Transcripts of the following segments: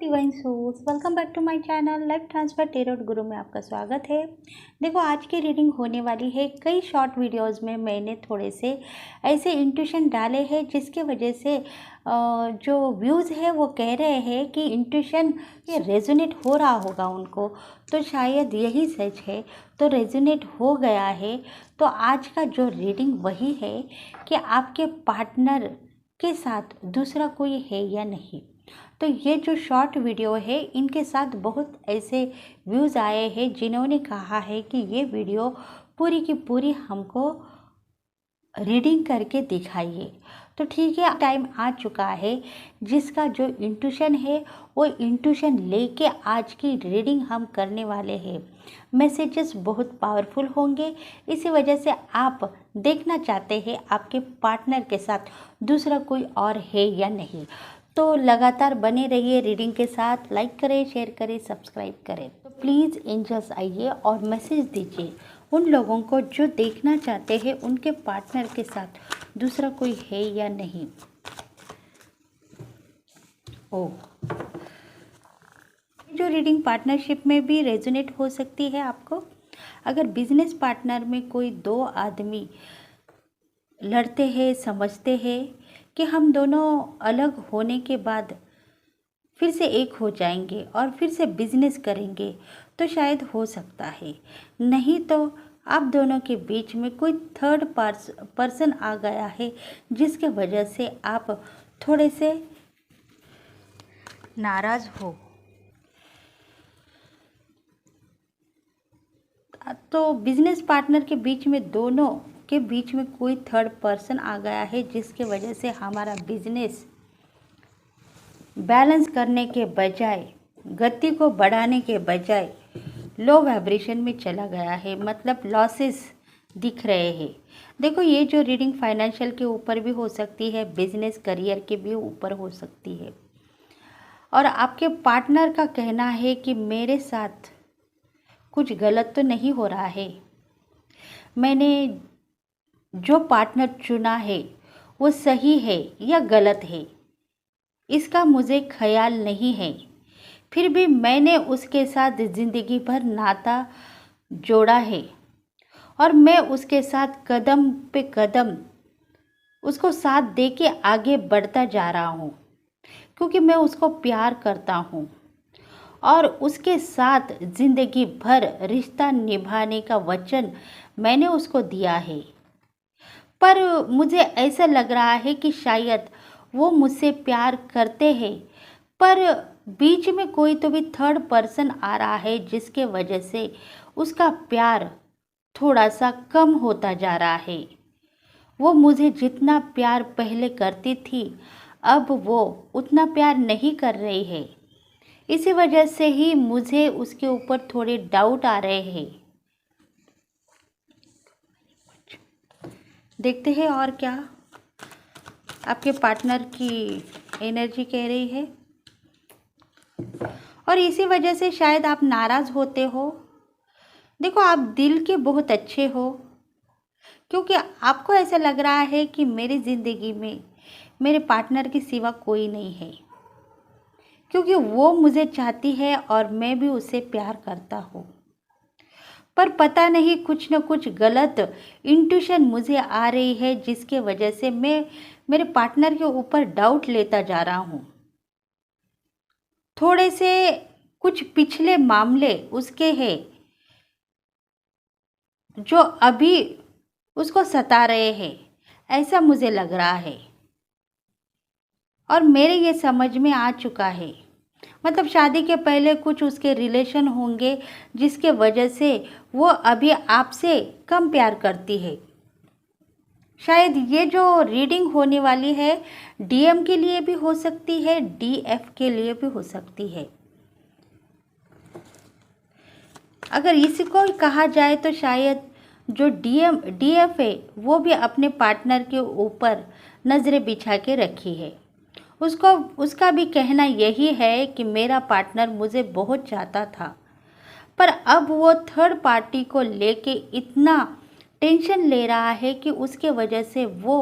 Divine source welcome back to my channel life transfer tarot Guru में आपका स्वागत है। देखो, आज की रीडिंग होने वाली है। कई शॉर्ट वीडियोस में मैंने थोड़े से ऐसे इंट्यूशन डाले हैं जिसके वजह से जो व्यूज़ है वो कह रहे हैं कि इंट्यूशन ये रेजोनेट हो रहा होगा उनको, तो शायद यही सच है। तो रेजोनेट हो गया है। तो आज का जो रीडिंग वही है कि आपके पार्टनर के साथ दूसरा कोई है या नहीं। तो ये जो शॉर्ट वीडियो है इनके साथ बहुत ऐसे व्यूज़ आए हैं जिन्होंने कहा है कि ये वीडियो पूरी की पूरी हमको रीडिंग करके दिखाइए। तो ठीक है, टाइम आ चुका है जिसका जो इंट्यूशन है वो इंट्यूशन लेके आज की रीडिंग हम करने वाले हैं। मैसेजेस बहुत पावरफुल होंगे, इसी वजह से आप देखना चाहते हैं आपके पार्टनर के साथ दूसरा कोई और है या नहीं। तो लगातार बने रहिए रीडिंग के साथ। लाइक करें, शेयर करें, सब्सक्राइब करें। तो प्लीज़ एंजल्स आइए और मैसेज दीजिए उन लोगों को जो देखना चाहते हैं उनके पार्टनर के साथ दूसरा कोई है या नहीं। जो रीडिंग पार्टनरशिप में भी रेजोनेट हो सकती है आपको। अगर बिजनेस पार्टनर में कोई दो आदमी लड़ते हैं, समझते हैं कि हम दोनों अलग होने के बाद फिर से एक हो जाएंगे और फिर से बिजनेस करेंगे, तो शायद हो सकता है। नहीं तो आप दोनों के बीच में कोई थर्ड पर्सन आ गया है जिसके वजह से आप थोड़े से नाराज़ हो। तो बिजनेस पार्टनर के बीच में, दोनों के बीच में कोई थर्ड पर्सन आ गया है जिसके वजह से हमारा बिजनेस बैलेंस करने के बजाय, गति को बढ़ाने के बजाय लो वाइब्रेशन में चला गया है। मतलब लॉसेस दिख रहे हैं। देखो, ये जो रीडिंग फाइनेंशियल के ऊपर भी हो सकती है, बिजनेस करियर के भी ऊपर हो सकती है। और आपके पार्टनर का कहना है कि मेरे साथ कुछ गलत तो नहीं हो रहा है, मैंने जो पार्टनर चुना है वो सही है या गलत है इसका मुझे ख्याल नहीं है, फिर भी मैंने उसके साथ ज़िंदगी भर नाता जोड़ा है और मैं उसके साथ कदम पे कदम उसको साथ दे के आगे बढ़ता जा रहा हूँ, क्योंकि मैं उसको प्यार करता हूँ और उसके साथ ज़िंदगी भर रिश्ता निभाने का वचन मैंने उसको दिया है। पर मुझे ऐसा लग रहा है कि शायद वो मुझसे प्यार करते हैं, पर बीच में कोई तो भी थर्ड पर्सन आ रहा है जिसके वजह से उसका प्यार थोड़ा सा कम होता जा रहा है। वो मुझे जितना प्यार पहले करती थी अब वो उतना प्यार नहीं कर रही है। इसी वजह से ही मुझे उसके ऊपर थोड़े डाउट आ रहे हैं। देखते हैं और क्या आपके पार्टनर की एनर्जी कह रही है। और इसी वजह से शायद आप नाराज़ होते हो। देखो, आप दिल के बहुत अच्छे हो, क्योंकि आपको ऐसा लग रहा है कि मेरी ज़िंदगी में मेरे पार्टनर के सिवा कोई नहीं है, क्योंकि वो मुझे चाहती है और मैं भी उसे प्यार करता हूँ। पर पता नहीं कुछ न कुछ गलत इंट्यूशन मुझे आ रही है जिसके वजह से मैं मेरे पार्टनर के ऊपर डाउट लेता जा रहा हूँ। थोड़े से कुछ पिछले मामले उसके हैं जो अभी उसको सता रहे हैं, ऐसा मुझे लग रहा है। और मेरे ये समझ में आ चुका है, मतलब शादी के पहले कुछ उसके रिलेशन होंगे जिसके वजह से वो अभी आपसे कम प्यार करती है। शायद ये जो रीडिंग होने वाली है डीएम के लिए भी हो सकती है, डीएफ के लिए भी हो सकती है। अगर इसको कहा जाए तो शायद जो डीएफ है वो भी अपने पार्टनर के ऊपर नज़रें बिछा के रखी है। उसका भी कहना यही है कि मेरा पार्टनर मुझे बहुत चाहता था, पर अब वो थर्ड पार्टी को लेके इतना टेंशन ले रहा है कि उसके वजह से वो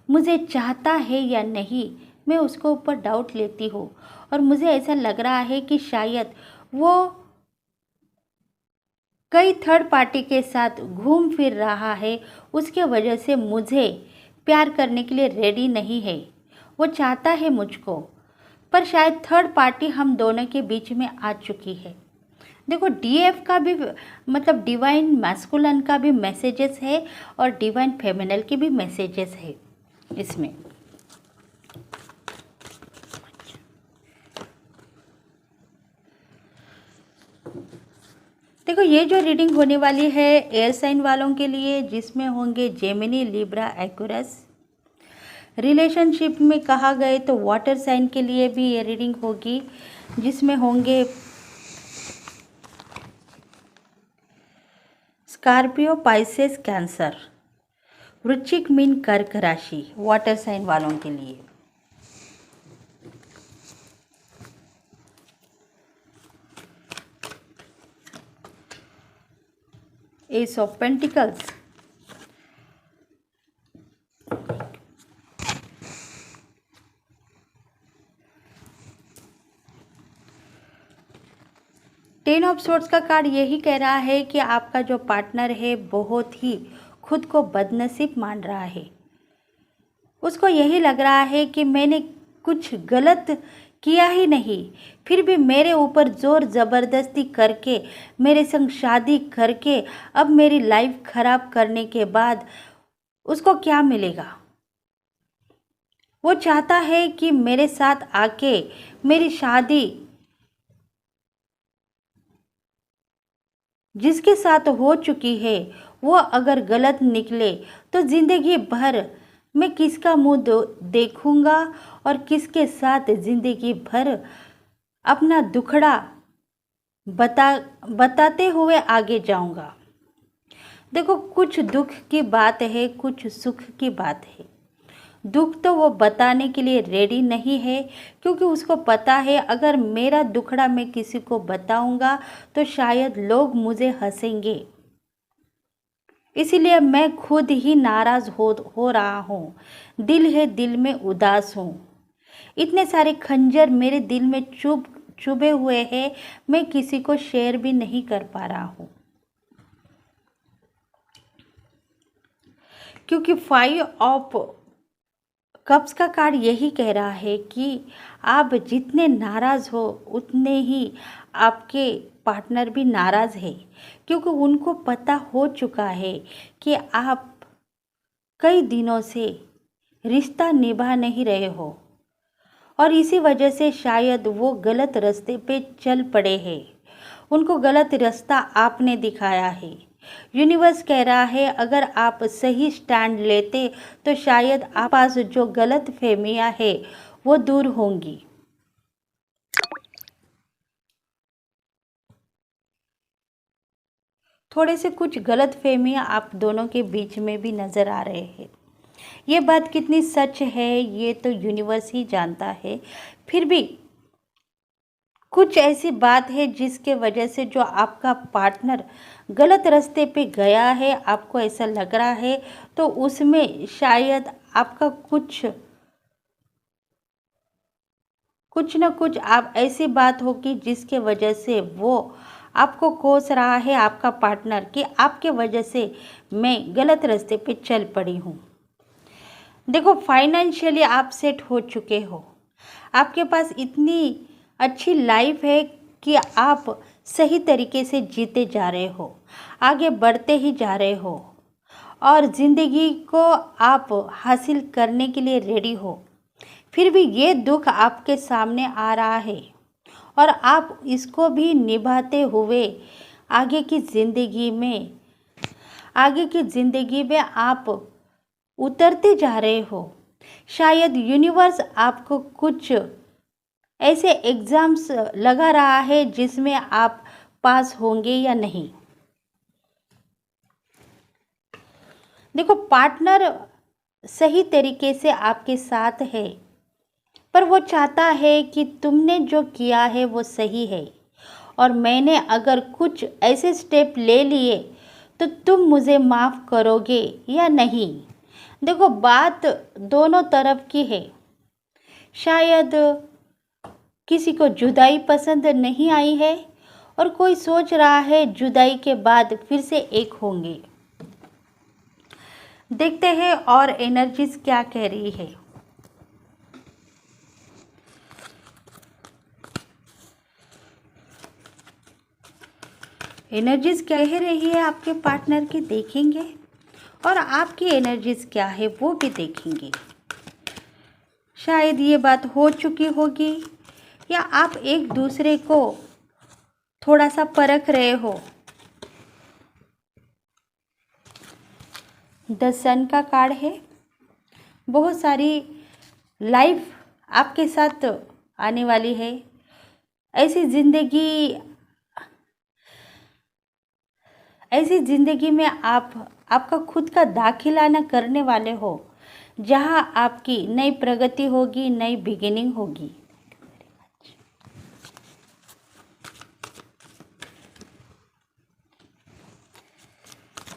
मुझे चाहता है या नहीं, मैं उसको ऊपर डाउट लेती हूँ। और मुझे ऐसा लग रहा है कि शायद वो कई थर्ड पार्टी के साथ घूम फिर रहा है, उसके वजह से मुझे प्यार करने के लिए रेडी नहीं है। वो चाहता है मुझको, पर शायद थर्ड पार्टी हम दोनों के बीच में आ चुकी है। देखो डीएफ का भी मतलब डिवाइन मैस्कुलिन का भी मैसेजेस है और डिवाइन फेमिनल के भी मैसेजेस है इसमें। देखो ये जो रीडिंग होने वाली है एयर साइन वालों के लिए, जिसमें होंगे जेमिनी, लिब्रा, एक्वेरियस। रिलेशनशिप में कहा गए तो वाटर साइन के लिए भी ये रीडिंग होगी, जिसमें होंगे स्कॉर्पियो, पाइसेस, कैंसर, वृश्चिक, मीन, कर्क राशि वाटर साइन वालों के लिए। S of pentacles, ten of swords का कार्ड यही कह रहा है कि आपका जो पार्टनर है बहुत ही खुद को बदनसीब मान रहा है। उसको यही लग रहा है कि मैंने कुछ गलत किया ही नहीं, फिर भी मेरे ऊपर ज़ोर ज़बरदस्ती करके, मेरे संग शादी करके अब मेरी लाइफ खराब करने के बाद उसको क्या मिलेगा। वो चाहता है कि मेरे साथ आके मेरी शादी जिसके साथ हो चुकी है वो अगर गलत निकले तो ज़िंदगी भर मैं किसका मुंह देखूंगा और किसके साथ ज़िंदगी भर अपना दुखड़ा बताते हुए आगे जाऊंगा। देखो कुछ दुख की बात है, कुछ सुख की बात है। दुख तो वो बताने के लिए रेडी नहीं है, क्योंकि उसको पता है अगर मेरा दुखड़ा मैं किसी को बताऊंगा तो शायद लोग मुझे हंसेंगे, इसीलिए मैं खुद ही नाराज़ हो रहा हूँ। दिल है, दिल में उदास हूँ। इतने सारे खंजर मेरे दिल में चुभे हुए हैं, मैं किसी को शेयर भी नहीं कर पा रहा हूँ, क्योंकि 5 ऑफ कप्स का कार्ड यही कह रहा है कि आप जितने नाराज़ हो उतने ही आपके पार्टनर भी नाराज़ है, क्योंकि उनको पता हो चुका है कि आप कई दिनों से रिश्ता निभा नहीं रहे हो और इसी वजह से शायद वो गलत रास्ते पे चल पड़े हैं। उनको गलत रास्ता आपने दिखाया है। यूनिवर्स कह रहा है अगर आप सही स्टैंड लेते तो शायद आप पास जो गलत फहमियाँ है वो दूर होंगी। थोड़े से कुछ गलत फहमियाँ आप दोनों के बीच में भी नज़र आ रहे हैं। ये बात कितनी सच है ये तो यूनिवर्स ही जानता है, फिर भी कुछ ऐसी बात है जिसके वजह से जो आपका पार्टनर गलत रास्ते पे गया है, आपको ऐसा लग रहा है, तो उसमें शायद आपका कुछ न कुछ आप ऐसी बात होगी जिसके वजह से वो आपको कोस रहा है, आपका पार्टनर, कि आपके वजह से मैं गलत रास्ते पे चल पड़ी हूँ। देखो फाइनेंशियली आप सेट हो चुके हो, आपके पास इतनी अच्छी लाइफ है कि आप सही तरीके से जीते जा रहे हो, आगे बढ़ते ही जा रहे हो और ज़िंदगी को आप हासिल करने के लिए रेडी हो। फिर भी ये दुख आपके सामने आ रहा है और आप इसको भी निभाते हुए आगे की ज़िंदगी में आप उतरते जा रहे हो। शायद यूनिवर्स आपको कुछ ऐसे एग्ज़ाम्स लगा रहा है जिसमें आप पास होंगे या नहीं। देखो पार्टनर सही तरीके से आपके साथ है, पर वो चाहता है कि तुमने जो किया है वो सही है और मैंने अगर कुछ ऐसे स्टेप ले लिए तो तुम मुझे माफ़ करोगे या नहीं। देखो बात दोनों तरफ की है। शायद किसी को जुदाई पसंद नहीं आई है और कोई सोच रहा है जुदाई के बाद फिर से एक होंगे। देखते हैं और एनर्जीज क्या कह रही है। एनर्जीज क्या कह रही है आपके पार्टनर की, देखेंगे और आपकी एनर्जीज क्या है वो भी देखेंगे। शायद ये बात हो चुकी होगी या आप एक दूसरे को थोड़ा सा परख रहे हो। द सन का कार्ड है। बहुत सारी लाइफ आपके साथ आने वाली है। ऐसी ज़िंदगी में आपका खुद का दाखिला न करने वाले हो, जहां आपकी नई प्रगति होगी, नई बिगिनिंग होगी।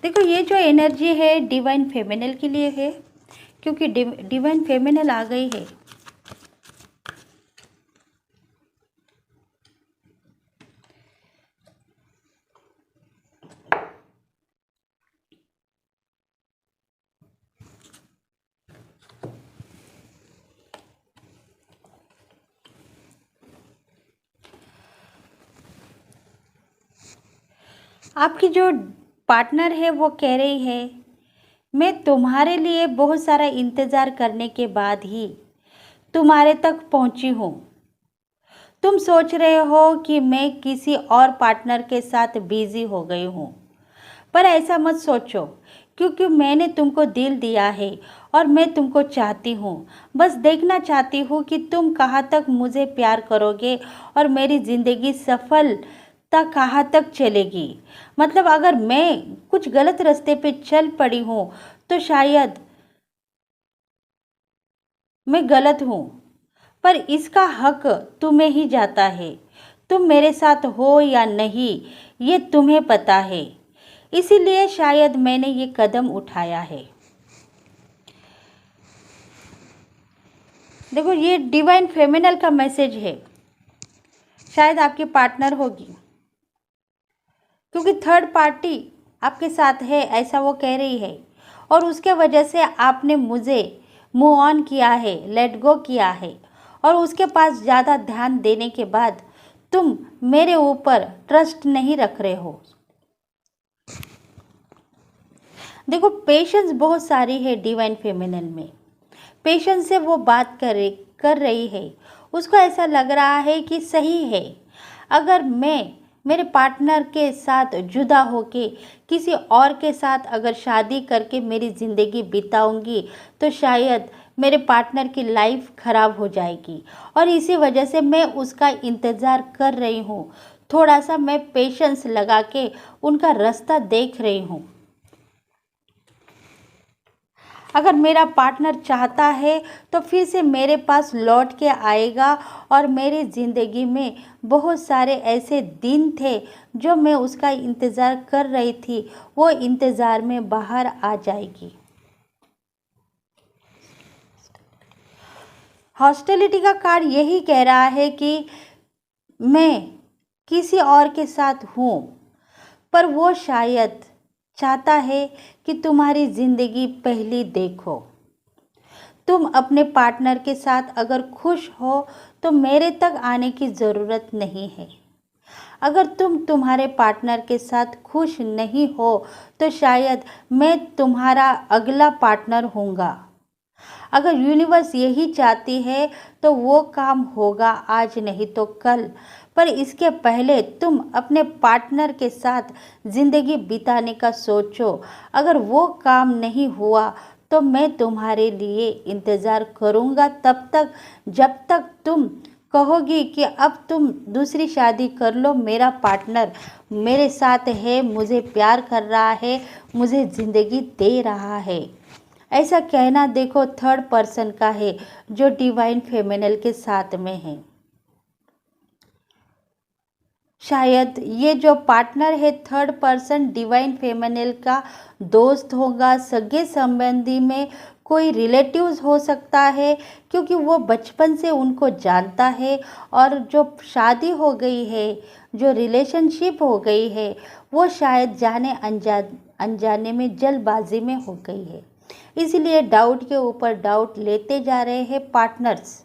देखो ये जो एनर्जी है डिवाइन फेमिनल के लिए है, क्योंकि डिवाइन फेमिनल आ गई है। आपकी जो पार्टनर है वो कह रही है, मैं तुम्हारे लिए बहुत सारा इंतज़ार करने के बाद ही तुम्हारे तक पहुंची हूँ। तुम सोच रहे हो कि मैं किसी और पार्टनर के साथ बिजी हो गई हूँ, पर ऐसा मत सोचो, क्योंकि मैंने तुमको दिल दिया है और मैं तुमको चाहती हूँ। बस देखना चाहती हूँ कि तुम कहाँ तक मुझे प्यार करोगे और मेरी ज़िंदगी सफलता कहाँ तक चलेगी। मतलब अगर मैं कुछ गलत रास्ते पे चल पड़ी हूँ तो शायद मैं गलत हूँ, पर इसका हक तुम्हें ही जाता है। तुम मेरे साथ हो या नहीं ये तुम्हें पता है, इसीलिए शायद मैंने ये कदम उठाया है। देखो ये डिवाइन फेमिनल का मैसेज है। शायद आपकी पार्टनर होगी, क्योंकि थर्ड पार्टी आपके साथ है ऐसा वो कह रही है, और उसके वजह से आपने मुझे मूव ऑन किया है, लेट गो किया है, और उसके पास ज़्यादा ध्यान देने के बाद तुम मेरे ऊपर ट्रस्ट नहीं रख रहे हो। देखो पेशेंस बहुत सारी है डिवाइन फेमिनल में। पेशेंस से वो बात कर रही है। उसको ऐसा लग रहा है कि सही है, अगर मैं मेरे पार्टनर के साथ जुदा होके किसी और के साथ अगर शादी करके मेरी ज़िंदगी बिताऊंगी तो शायद मेरे पार्टनर की लाइफ ख़राब हो जाएगी, और इसी वजह से मैं उसका इंतज़ार कर रही हूँ। थोड़ा सा मैं पेशेंस लगा के उनका रास्ता देख रही हूँ। अगर मेरा पार्टनर चाहता है तो फिर से मेरे पास लौट के आएगा, और मेरी ज़िंदगी में बहुत सारे ऐसे दिन थे जो मैं उसका इंतज़ार कर रही थी, वो इंतज़ार में बाहर आ जाएगी। हॉस्टिलिटी का कार्ड यही कह रहा है कि मैं किसी और के साथ हूँ, पर वो शायद चाहता है कि तुम्हारी ज़िंदगी पहली देखो। तुम अपने पार्टनर के साथ अगर खुश हो तो मेरे तक आने की ज़रूरत नहीं है। अगर तुम तुम्हारे पार्टनर के साथ खुश नहीं हो तो शायद मैं तुम्हारा अगला पार्टनर होऊंगा। अगर यूनिवर्स यही चाहती है तो वो काम होगा, आज नहीं तो कल, पर इसके पहले तुम अपने पार्टनर के साथ ज़िंदगी बिताने का सोचो। अगर वो काम नहीं हुआ तो मैं तुम्हारे लिए इंतज़ार करूँगा तब तक जब तक तुम कहोगी कि अब तुम दूसरी शादी कर लो, मेरा पार्टनर मेरे साथ है, मुझे प्यार कर रहा है, मुझे ज़िंदगी दे रहा है। ऐसा कहना देखो थर्ड पर्सन का है जो डिवाइन फेमिनल के साथ में है। शायद ये जो पार्टनर है थर्ड पर्सन डिवाइन फेमिनिन का दोस्त होगा, सगे संबंधी में कोई रिलेटिव्स हो सकता है, क्योंकि वो बचपन से उनको जानता है। और जो शादी हो गई है, जो रिलेशनशिप हो गई है, वो शायद जाने अनजाने में जल्दबाजी में हो गई है। इसलिए डाउट के ऊपर डाउट लेते जा रहे हैं पार्टनर्स,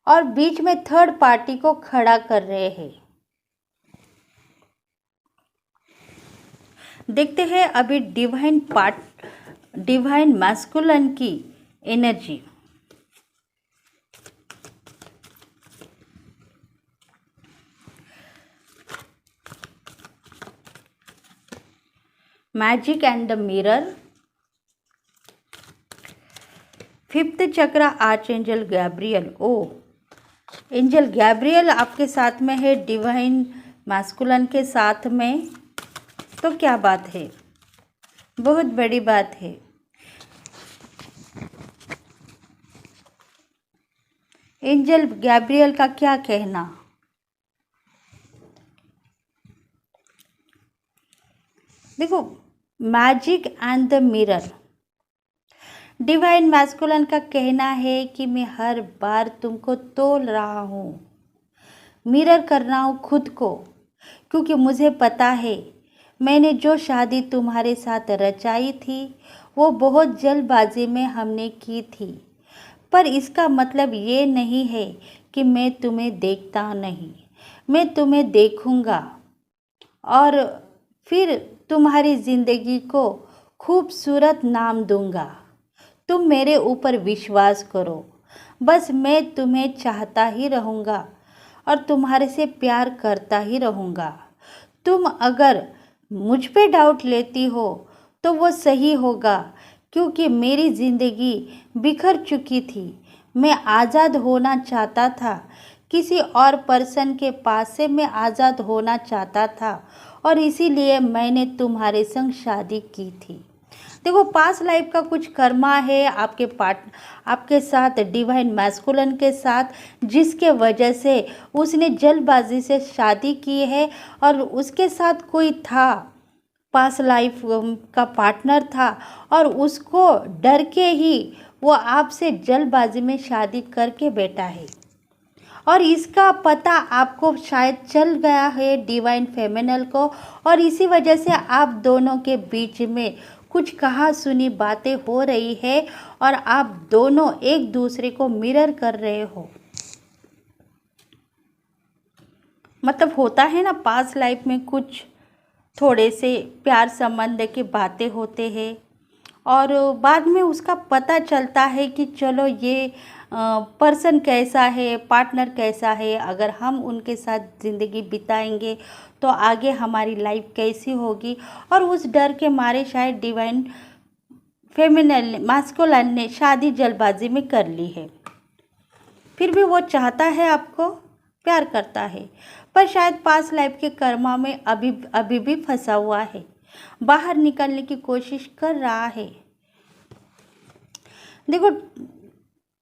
और बीच में थर्ड पार्टी को खड़ा कर रहे हैं। देखते हैं अभी डिवाइन मैस्कुलिन की energy. Magic and the mirror, fifth चक्र आर्च एंजल गैब्रियल। ओ, एंजल गैब्रियल आपके साथ में है, डिवाइन मैस्कुलिन के साथ में, तो क्या बात है, बहुत बड़ी बात है। एंजल गैब्रियल का क्या कहना। देखो, magic and the mirror, divine masculine का कहना है कि मैं हर बार तुमको तोल रहा हूँ, मिरर कर रहा हूँ खुद को, क्योंकि मुझे पता है मैंने जो शादी तुम्हारे साथ रचाई थी वो बहुत जल्दबाजी में हमने की थी। पर इसका मतलब ये नहीं है कि मैं तुम्हें देखता नहीं, मैं तुम्हें देखूँगा और फिर तुम्हारी ज़िंदगी को खूबसूरत नाम दूँगा। तुम मेरे ऊपर विश्वास करो, बस मैं तुम्हें चाहता ही रहूँगा और तुम्हारे से प्यार करता ही रहूँगा। तुम अगर मुझ पे डाउट लेती हो तो वो सही होगा, क्योंकि मेरी ज़िंदगी बिखर चुकी थी। मैं आज़ाद होना चाहता था, किसी और पर्सन के पास से मैं आज़ाद होना चाहता था, और इसीलिए मैंने तुम्हारे संग शादी की थी। देखो, पास्ट लाइफ का कुछ कर्मा है आपके साथ, डिवाइन मैस्कुलिन के साथ, जिसके वजह से उसने जल्दबाजी से शादी की है, और उसके साथ कोई था, पास्ट लाइफ का पार्टनर था, और उसको डर के ही वो आपसे जल्दबाजी में शादी करके बैठा है। और इसका पता आपको शायद चल गया है डिवाइन फेमिनिन को, और इसी वजह से आप दोनों के बीच में कुछ कहा सुनी बातें हो रही है, और आप दोनों एक दूसरे को मिरर कर रहे हो। मतलब होता है ना, पास्ट लाइफ में कुछ थोड़े से प्यार संबंध की बातें होते हैं, और बाद में उसका पता चलता है कि चलो ये पर्सन कैसा है, पार्टनर कैसा है, अगर हम उनके साथ ज़िंदगी बिताएंगे तो आगे हमारी लाइफ कैसी होगी। और उस डर के मारे शायद डिवाइन फेमिनिन मैस्कुलिन ने शादी जल्दबाजी में कर ली है। फिर भी वो चाहता है आपको, प्यार करता है, पर शायद पास्ट लाइफ के कर्मा में अभी भी फंसा हुआ है, बाहर निकलने की कोशिश कर रहा है। देखो,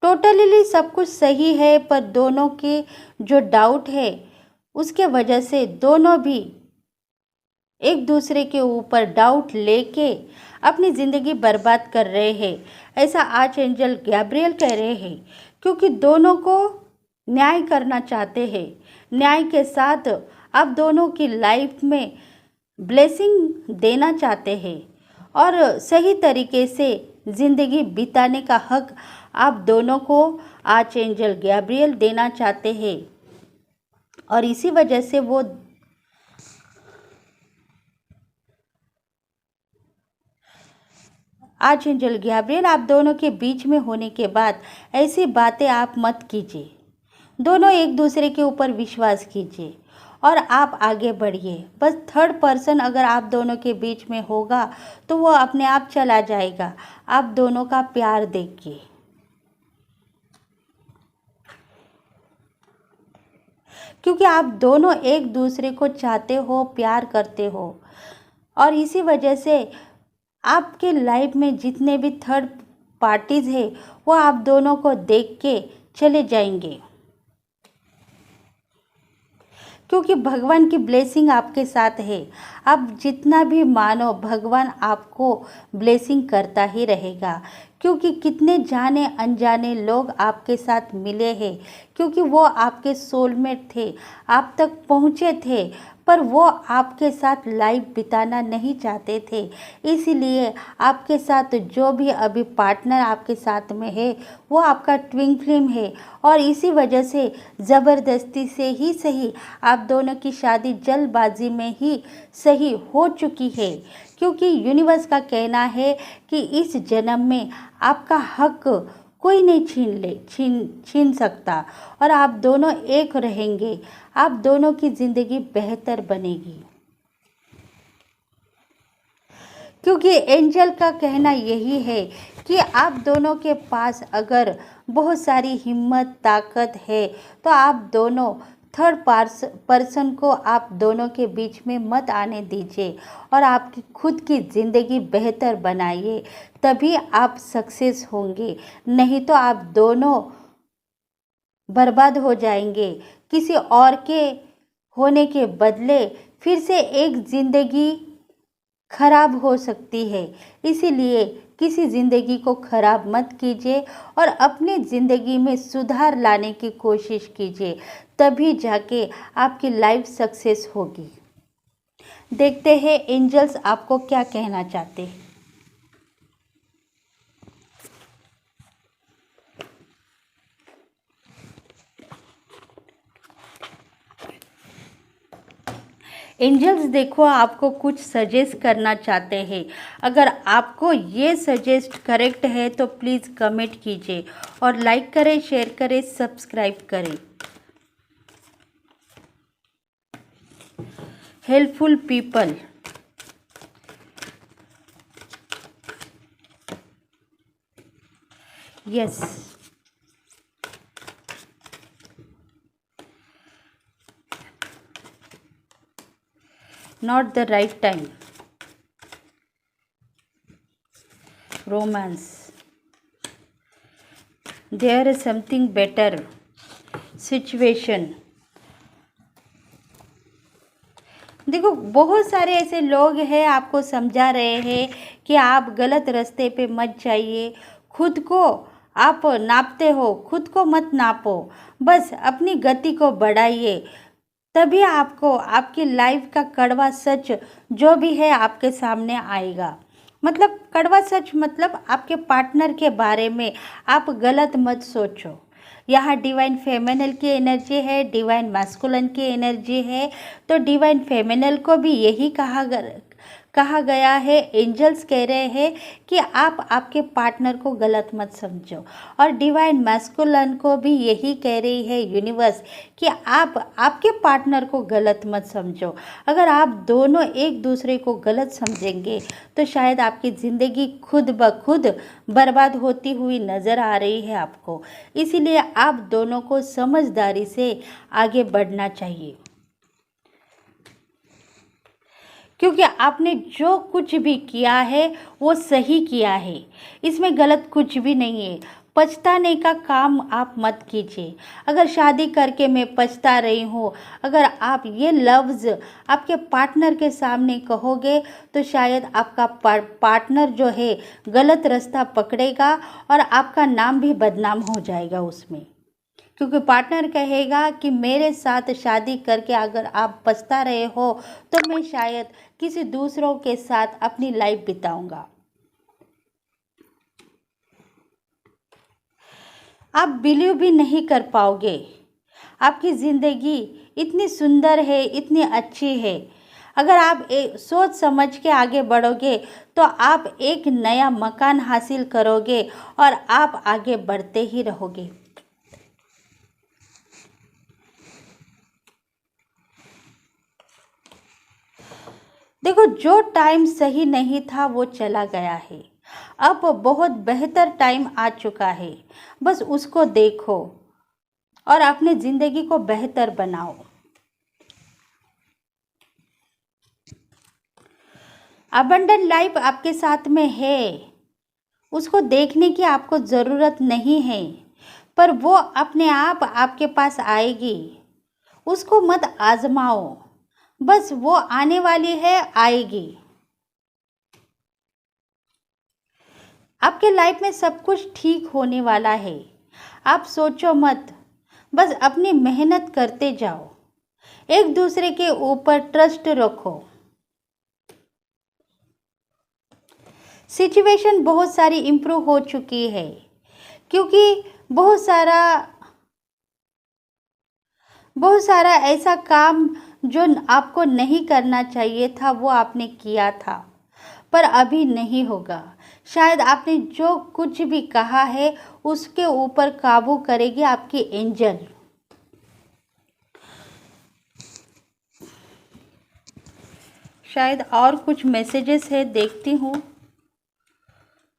टोटली सब कुछ सही है, पर दोनों के जो डाउट है उसके वजह से दोनों भी एक दूसरे के ऊपर डाउट लेके अपनी ज़िंदगी बर्बाद कर रहे हैं, ऐसा आर्च एंजल गैब्रियल कह रहे हैं, क्योंकि दोनों को न्याय करना चाहते हैं। न्याय के साथ आप दोनों की लाइफ में ब्लेसिंग देना चाहते हैं, और सही तरीके से ज़िंदगी बिताने का हक आप दोनों को आर्च एंजल गैब्रियल देना चाहते हैं। और इसी वजह से वो आर्च एंजल गैब्रियल आप दोनों के बीच में होने के बाद ऐसी बातें आप मत कीजिए। दोनों एक दूसरे के ऊपर विश्वास कीजिए और आप आगे बढ़िए। बस थर्ड पर्सन अगर आप दोनों के बीच में होगा तो वो अपने आप चला जाएगा, आप दोनों का प्यार देखिए। क्योंकि आप दोनों एक दूसरे को चाहते हो, प्यार करते हो, और इसी वजह से आपके लाइफ में जितने भी थर्ड पार्टीज़ है वो आप दोनों को देख के चले जाएंगे। क्योंकि भगवान की ब्लेसिंग आपके साथ है। आप जितना भी मानो भगवान आपको ब्लेसिंग करता ही रहेगा, क्योंकि कितने जाने अनजाने लोग आपके साथ मिले हैं, क्योंकि वो आपके सोलमेट थे, आप तक पहुँचे थे, पर वो आपके साथ लाइफ बिताना नहीं चाहते थे। इसीलिए आपके साथ जो भी अभी पार्टनर आपके साथ में है वो आपका ट्विन फ्लेम है, और इसी वजह से ज़बरदस्ती से ही सही आप दोनों की शादी जल्दबाजी में ही सही हो चुकी है, क्योंकि यूनिवर्स का कहना है कि इस जन्म में आपका हक कोई नहीं छीन सकता, और आप दोनों एक रहेंगे, आप दोनों की ज़िंदगी बेहतर बनेगी। क्योंकि एंजल का कहना यही है कि आप दोनों के पास अगर बहुत सारी हिम्मत ताकत है तो आप दोनों थर्ड पर्सन को आप दोनों के बीच में मत आने दीजिए, और आपकी खुद की ज़िंदगी बेहतर बनाइए, तभी आप सक्सेस होंगे। नहीं तो आप दोनों बर्बाद हो जाएंगे। किसी और के होने के बदले फिर से एक ज़िंदगी खराब हो सकती है। इसीलिए किसी ज़िंदगी को खराब मत कीजिए और अपनी ज़िंदगी में सुधार लाने की कोशिश कीजिए, तभी जाके आपकी लाइफ सक्सेस होगी। देखते हैं एंजल्स आपको क्या कहना चाहते हैं। एंजल्स देखो आपको कुछ सजेस्ट करना चाहते हैं। अगर आपको ये सजेस्ट करेक्ट है तो प्लीज़ कमेंट कीजिए और लाइक करें, शेयर करें, सब्सक्राइब करें। Helpful people, yes, not the right time, romance, there is something better, situation। देखो बहुत सारे ऐसे लोग हैं आपको समझा रहे हैं कि आप गलत रास्ते पे मत जाइए, खुद को आप नापते हो, खुद को मत नापो, बस अपनी गति को बढ़ाइए, तभी आपको आपकी लाइफ का कड़वा सच जो भी है आपके सामने आएगा। मतलब कड़वा सच मतलब आपके पार्टनर के बारे में आप गलत मत सोचो। यहाँ डिवाइन फेमिनल की एनर्जी है, डिवाइन मैस्कुलिन की एनर्जी है, तो डिवाइन फेमिनल को भी यही कहा गया है। एंजल्स कह रहे हैं कि आप आपके पार्टनर को गलत मत समझो, और डिवाइन मैस्कुलिन को भी यही कह रही है यूनिवर्स कि आप आपके पार्टनर को गलत मत समझो। अगर आप दोनों एक दूसरे को गलत समझेंगे तो शायद आपकी ज़िंदगी खुद ब खुद बर्बाद होती हुई नज़र आ रही है आपको। इसीलिए आप दोनों को समझदारी से आगे बढ़ना चाहिए, क्योंकि आपने जो कुछ भी किया है वो सही किया है, इसमें गलत कुछ भी नहीं है। पछताने का काम आप मत कीजिए। अगर शादी करके मैं पछता रही हूँ, अगर आप ये लफ्ज़ आपके पार्टनर के सामने कहोगे तो शायद आपका पार्टनर जो है गलत रास्ता पकड़ेगा और आपका नाम भी बदनाम हो जाएगा उसमें, क्योंकि पार्टनर कहेगा कि मेरे साथ शादी करके अगर आप पछता रहे हो तो मैं शायद किसी दूसरों के साथ अपनी लाइफ बिताऊंगा। आप बिलीव भी नहीं कर पाओगे, आपकी ज़िंदगी इतनी सुंदर है, इतनी अच्छी है। अगर आप सोच समझ के आगे बढ़ोगे तो आप एक नया मकान हासिल करोगे और आप आगे बढ़ते ही रहोगे। देखो जो टाइम सही नहीं था वो चला गया है, अब बहुत बेहतर टाइम आ चुका है। बस उसको देखो और अपनी ज़िंदगी को बेहतर बनाओ। अबंडेंट लाइफ आपके साथ में है, उसको देखने की आपको ज़रूरत नहीं है, पर वो अपने आप आपके पास आएगी। उसको मत आजमाओ, बस वो आने वाली है, आएगी। आपके लाइफ में सब कुछ ठीक होने वाला है। आप सोचो मत, बस अपनी मेहनत करते जाओ, एक दूसरे के ऊपर ट्रस्ट रखो। सिचुएशन बहुत सारी इम्प्रूव हो चुकी है, क्योंकि बहुत सारा ऐसा काम जो आपको नहीं करना चाहिए था वो आपने किया था, पर अभी नहीं होगा। शायद आपने जो कुछ भी कहा है उसके ऊपर काबू करेगी आपकी एंजल। शायद और कुछ मैसेजेस है, देखती हूँ।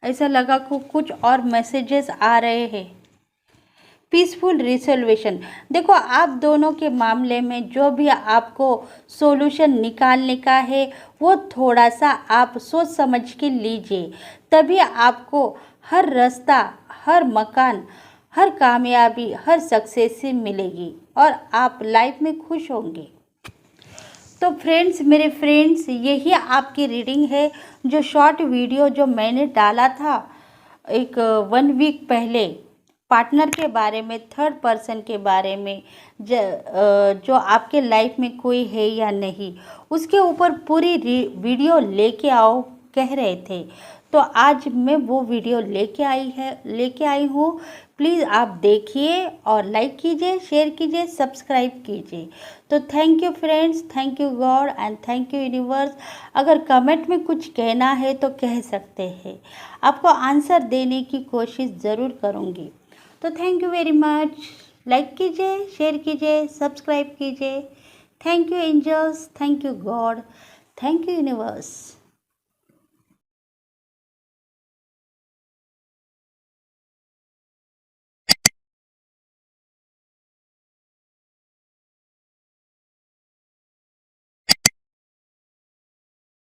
ऐसा लगा को कुछ और मैसेजेस आ रहे हैं। Peaceful resolution. देखो, आप दोनों के मामले में जो भी आपको सॉल्यूशन निकालने का है वो थोड़ा सा आप सोच समझ के लीजिए, तभी आपको हर रास्ता, हर मकान, हर कामयाबी, हर सक्सेस मिलेगी और आप लाइफ में खुश होंगे। तो फ्रेंड्स, मेरे फ्रेंड्स, यही आपकी रीडिंग है। जो शॉर्ट वीडियो जो मैंने डाला था एक 1 वीक पहले, पार्टनर के बारे में, थर्ड पर्सन के बारे में, जो आपके लाइफ में कोई है या नहीं, उसके ऊपर पूरी वीडियो लेके आओ कह रहे थे। तो आज मैं वो वीडियो लेके आई हूँ। प्लीज़ आप देखिए और लाइक कीजिए, शेयर कीजिए, सब्सक्राइब कीजिए। तो thank you friends, thank you God and thank you universe. अगर कमेंट में कुछ कहना है तो कह सकते हैं, आपको आंसर देने की कोशिश ज़रूर करूँगी। तो thank you very much. Like कीजिए, शेयर कीजिए, सब्सक्राइब कीजिए। Thank you angels, thank you God, thank you universe.